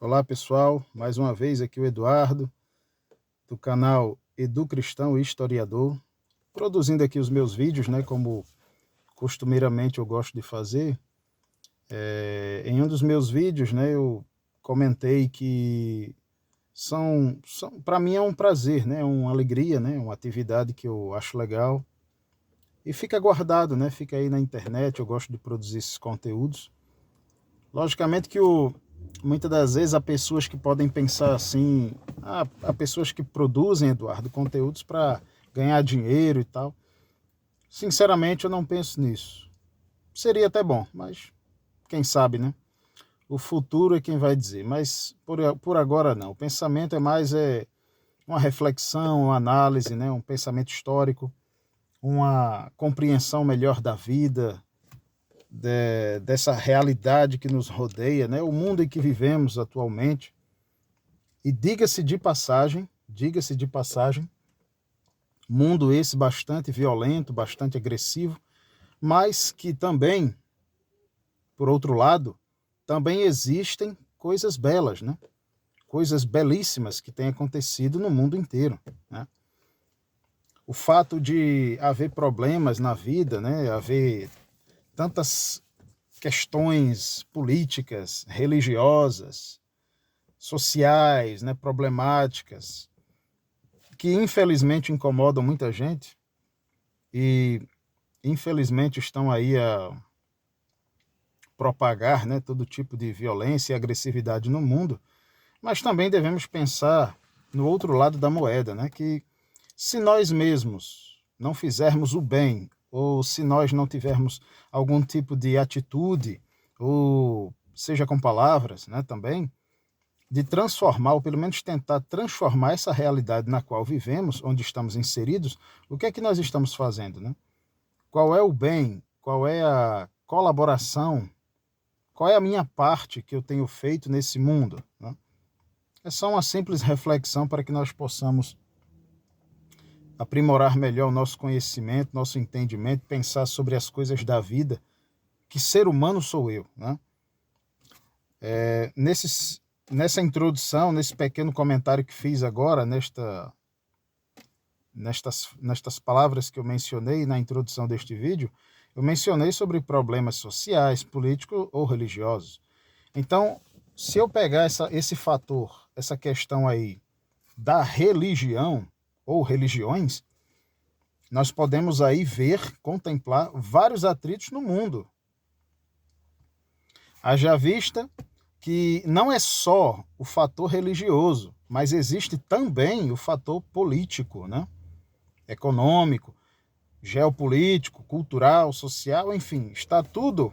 Olá pessoal, mais uma vez aqui o Eduardo, do canal Edu Cristão e Historiador, produzindo aqui os meus vídeos, né, como costumeiramente eu gosto de fazer. Em um dos meus vídeos, né, eu comentei que para mim é um prazer, né, uma alegria, né, uma atividade que eu acho legal e fica guardado, né, fica aí na internet. Eu gosto de produzir esses conteúdos. Logicamente que muitas das vezes há pessoas que podem pensar assim, há pessoas que produzem, Eduardo, conteúdos para ganhar dinheiro e tal. Sinceramente, eu não penso nisso. Seria até bom, mas quem sabe, né? O futuro é quem vai dizer, mas por agora não. O pensamento é mais uma reflexão, uma análise, né? Um pensamento histórico, uma compreensão melhor da vida, dessa realidade que nos rodeia, né? O mundo em que vivemos atualmente. E diga-se de passagem, mundo esse bastante violento, bastante agressivo, mas que também, por outro lado, também existem coisas belas, né? Coisas belíssimas que têm acontecido no mundo inteiro, né? O fato de haver problemas na vida, né? Haver tantas questões políticas, religiosas, sociais, né, problemáticas, que infelizmente incomodam muita gente e infelizmente estão aí a propagar, né, todo tipo de violência e agressividade no mundo. Mas também devemos pensar no outro lado da moeda, né, que se nós mesmos não fizermos o bem, ou se nós não tivermos algum tipo de atitude, ou seja com palavras, né, também, de transformar, ou pelo menos tentar transformar essa realidade na qual vivemos, onde estamos inseridos, o que é que nós estamos fazendo, né? Qual é o bem? Qual é a colaboração? Qual é a minha parte que eu tenho feito nesse mundo, né? É só uma simples reflexão para que nós possamos aprimorar melhor o nosso conhecimento, nosso entendimento, pensar sobre as coisas da vida. Que ser humano sou eu, né? Nessa introdução, nesse pequeno comentário que fiz agora, nestas palavras que eu mencionei na introdução deste vídeo, eu mencionei sobre problemas sociais, políticos ou religiosos. Então, se eu pegar esse fator, essa questão aí da religião ou religiões, nós podemos aí ver, contemplar vários atritos no mundo. Haja vista que não é só o fator religioso, mas existe também o fator político, né? Econômico, geopolítico, cultural, social, enfim, está tudo,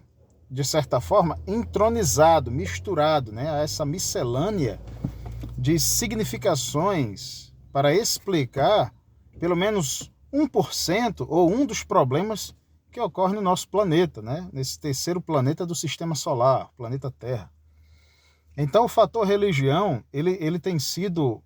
de certa forma, entronizado, misturado, né, a essa miscelânea de significações para explicar pelo menos 1% ou um dos problemas que ocorrem no nosso planeta, né, nesse terceiro planeta do sistema solar, planeta Terra. Então, o fator religião, ele tem sido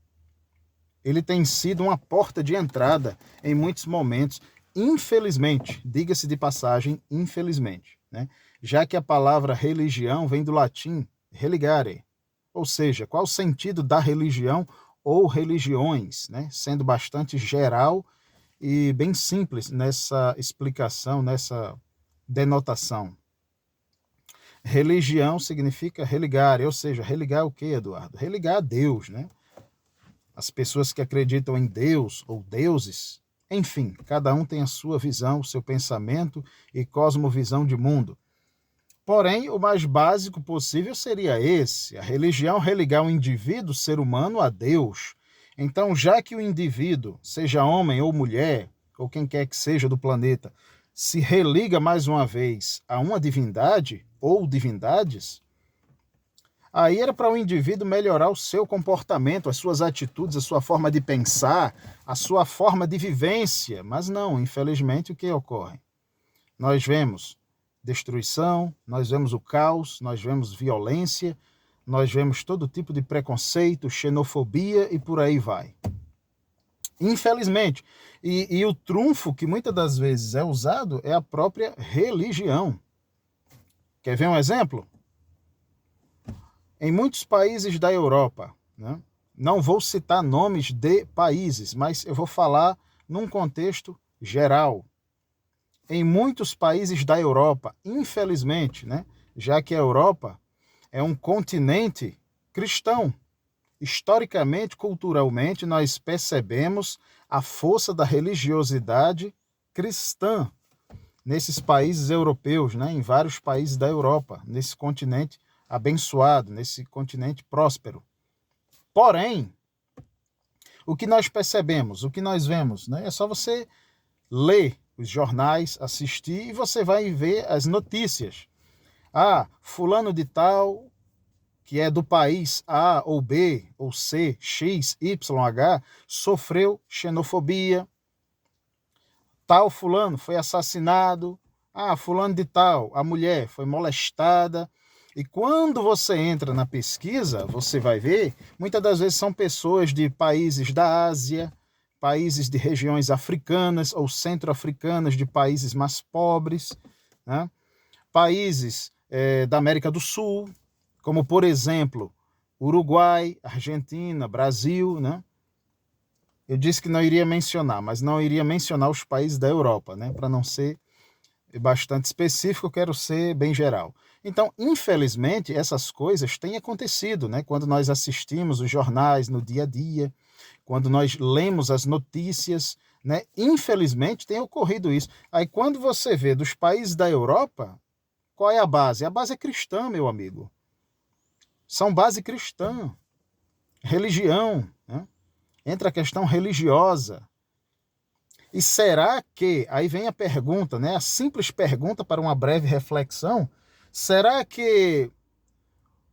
uma porta de entrada em muitos momentos, infelizmente, diga-se de passagem, infelizmente, né? Já que a palavra religião vem do latim religare, ou seja, qual o sentido da religião ou religiões, né? Sendo bastante geral e bem simples nessa explicação, nessa denotação. Religião significa religare, ou seja, religar o que, Eduardo? Religar a Deus, né? As pessoas que acreditam em Deus ou deuses, enfim, cada um tem a sua visão, o seu pensamento e cosmovisão de mundo. Porém, o mais básico possível seria esse: a religião religar o indivíduo, o ser humano, a Deus. Então, já que o indivíduo, seja homem ou mulher, ou quem quer que seja do planeta, se religa mais uma vez a uma divindade ou divindades, aí era para o indivíduo melhorar o seu comportamento, as suas atitudes, a sua forma de pensar, a sua forma de vivência. Mas não, infelizmente, o que ocorre? Nós vemos destruição, nós vemos o caos, nós vemos violência, nós vemos todo tipo de preconceito, xenofobia e por aí vai. Infelizmente. E o trunfo que muitas das vezes é usado é a própria religião. Quer ver um exemplo? em muitos países da Europa, né? Não vou citar nomes de países, mas eu vou falar num contexto geral. Em muitos países da Europa, infelizmente, né? Já que a Europa é um continente cristão, historicamente, culturalmente, nós percebemos a força da religiosidade cristã nesses países europeus, né? Em vários países da Europa, nesse continente abençoado, nesse continente próspero. Porém, o que nós percebemos, o que nós vemos, né? É só você ler os jornais, assistir e você vai ver as notícias. Ah, fulano de tal, que é do país A ou B ou C, X, Y, H, sofreu xenofobia. Tal fulano foi assassinado. Ah, fulano de tal, a mulher foi molestada. E quando você entra na pesquisa, você vai ver, muitas das vezes são pessoas de países da Ásia, países de regiões africanas ou centro-africanas, de países mais pobres, né? Países da América do Sul, como, por exemplo, Uruguai, Argentina, Brasil, né? Eu disse que não iria mencionar, mas não iria mencionar os países da Europa, né? Para não ser bastante específico, eu quero ser bem geral. Então, infelizmente, essas coisas têm acontecido, né? Quando nós assistimos os jornais no dia a dia, quando nós lemos as notícias, né? Infelizmente tem ocorrido isso. Aí quando você vê dos países da Europa, qual é a base? A base é cristã, meu amigo. São base cristã. Religião, né? Entra a questão religiosa. E será que, aí vem a pergunta, né? A simples pergunta para uma breve reflexão, será que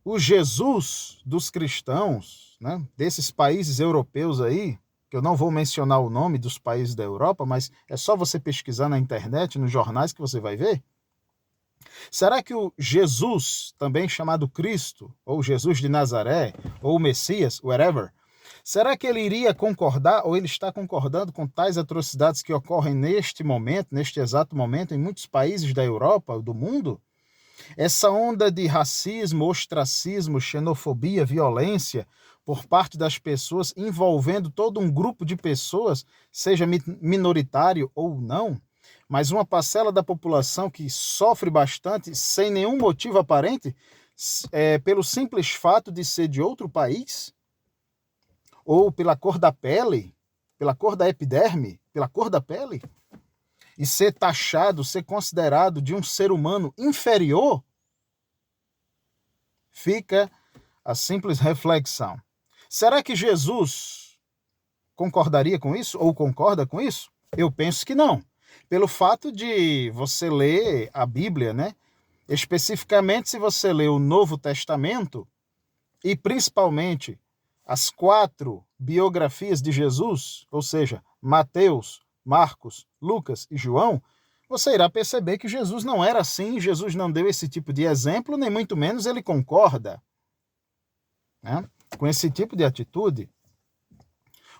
o Jesus dos cristãos, né, desses países europeus aí, que eu não vou mencionar o nome dos países da Europa, mas é só você pesquisar na internet, nos jornais que você vai ver, será que o Jesus, também chamado Cristo, ou Jesus de Nazaré, ou o Messias, whatever, será que ele iria concordar, ou ele está concordando com tais atrocidades que ocorrem neste momento, neste exato momento, em muitos países da Europa, do mundo? Essa onda de racismo, ostracismo, xenofobia, violência por parte das pessoas, envolvendo todo um grupo de pessoas, seja minoritário ou não, mas uma parcela da população que sofre bastante, sem nenhum motivo aparente, pelo simples fato de ser de outro país, ou pela cor da pele, pela cor da epiderme, pela cor da pele, e ser taxado, ser considerado de um ser humano inferior, fica a simples reflexão. Será que Jesus concordaria com isso, ou concorda com isso? Eu penso que não. Pelo fato de você ler a Bíblia, né? Especificamente se você ler o Novo Testamento, e principalmente as 4 biografias de Jesus, ou seja, Mateus, Marcos, Lucas e João, você irá perceber que Jesus não era assim, Jesus não deu esse tipo de exemplo, nem muito menos ele concorda, né, com esse tipo de atitude.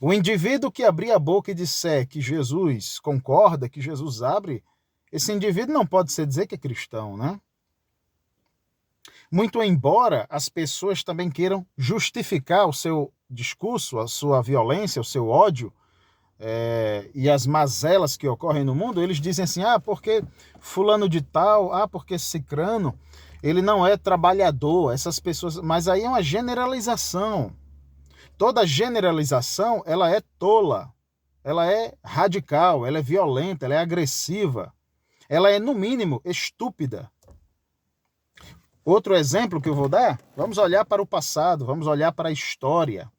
O indivíduo que abrir a boca e disser que Jesus concorda, que Jesus abre, esse indivíduo não pode ser dizer que é cristão, né? Muito embora as pessoas também queiram justificar o seu discurso, a sua violência, o seu ódio e as mazelas que ocorrem no mundo, eles dizem assim, porque fulano de tal, porque cicrano, ele não é trabalhador, essas pessoas... Mas aí é uma generalização. Toda generalização, ela é tola, ela é radical, ela é violenta, ela é agressiva, ela é, no mínimo, estúpida. Outro exemplo que eu vou dar, vamos olhar para o passado, vamos olhar para a história.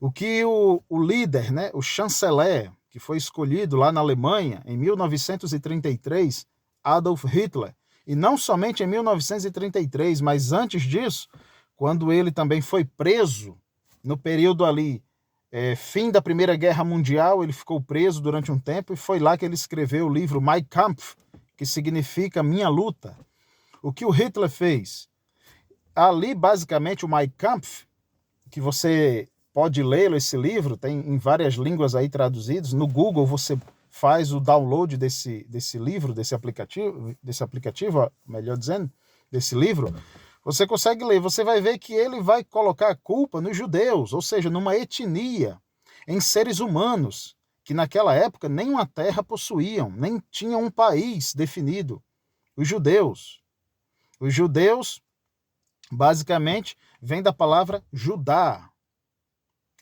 O que o líder, né, o chanceler, que foi escolhido lá na Alemanha em 1933, Adolf Hitler, e não somente em 1933, mas antes disso, quando ele também foi preso, no período ali, fim da Primeira Guerra Mundial, ele ficou preso durante um tempo, e foi lá que ele escreveu o livro Mein Kampf, que significa Minha Luta. O que o Hitler fez? Ali, basicamente, o Mein Kampf, que você pode ler esse livro, tem em várias línguas aí traduzidos. No Google você faz o download desse livro, desse aplicativo, melhor dizendo, desse livro. Você consegue ler, você vai ver que ele vai colocar a culpa nos judeus, ou seja, numa etnia, em seres humanos, que naquela época nem uma terra possuíam, nem tinham um país definido. Os judeus. Os judeus, basicamente, vem da palavra Judá,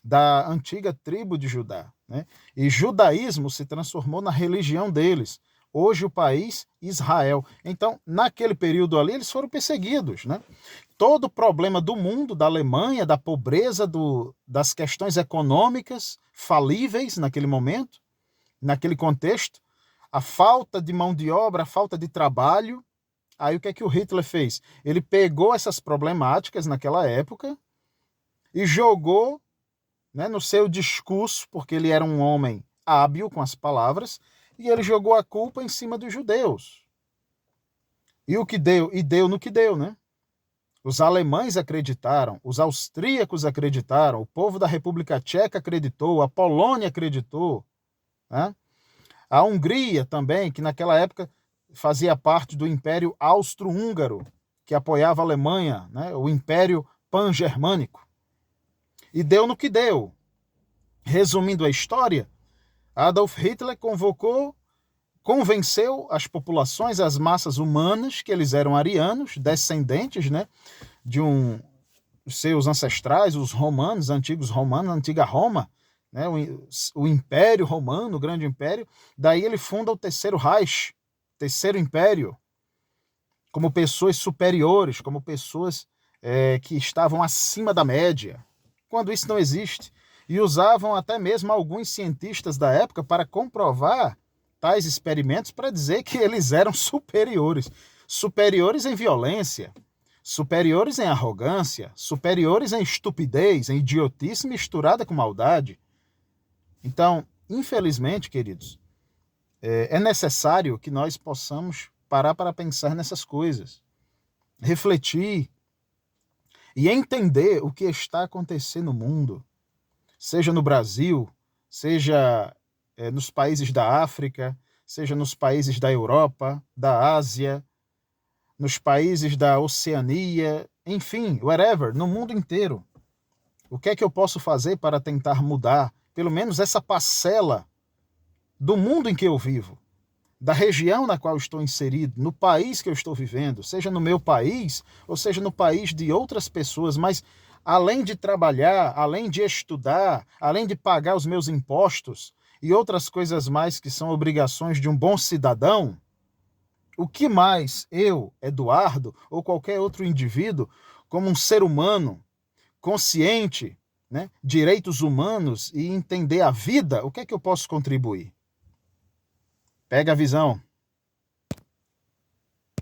da antiga tribo de Judá, né? E judaísmo se transformou na religião deles. Hoje o país Israel. Então, naquele período ali, eles foram perseguidos, né? Todo o problema do mundo, da Alemanha, da pobreza, das questões econômicas falíveis naquele momento, naquele contexto, a falta de mão de obra, a falta de trabalho. Aí o que é que o Hitler fez? Ele pegou essas problemáticas naquela época e jogou, né, no seu discurso, porque ele era um homem hábil com as palavras, e ele jogou a culpa em cima dos judeus. E o que deu? E deu no que deu, né? Os alemães acreditaram, os austríacos acreditaram, o povo da República Tcheca acreditou, a Polônia acreditou, né? A Hungria também, que naquela época fazia parte do Império Austro-Húngaro, que apoiava a Alemanha, né? O Império Pan-Germânico. E deu no que deu. Resumindo a história, Adolf Hitler convenceu as populações, as massas humanas, que eles eram arianos, descendentes, né, de seus ancestrais, os romanos, antigos romanos, a antiga Roma, né, o Império Romano, o Grande Império. Daí ele funda o Terceiro Reich, Terceiro Império, como pessoas superiores, como pessoas que estavam acima da média, quando isso não existe. E usavam até mesmo alguns cientistas da época para comprovar tais experimentos, para dizer que eles eram superiores. Superiores em violência, superiores em arrogância, superiores em estupidez, em idiotice misturada com maldade. Então, infelizmente, queridos, é necessário que nós possamos parar para pensar nessas coisas, refletir e entender o que está acontecendo no mundo, seja no Brasil, seja nos países da África, seja nos países da Europa, da Ásia, nos países da Oceania, enfim, wherever, no mundo inteiro. O que é que eu posso fazer para tentar mudar, pelo menos essa parcela do mundo em que eu vivo, da região na qual estou inserido, no país que eu estou vivendo, seja no meu país ou seja no país de outras pessoas, mas além de trabalhar, além de estudar, além de pagar os meus impostos e outras coisas mais que são obrigações de um bom cidadão, o que mais eu, Eduardo, ou qualquer outro indivíduo, como um ser humano consciente, né, direitos humanos e entender a vida, o que é que eu posso contribuir? Pega a visão.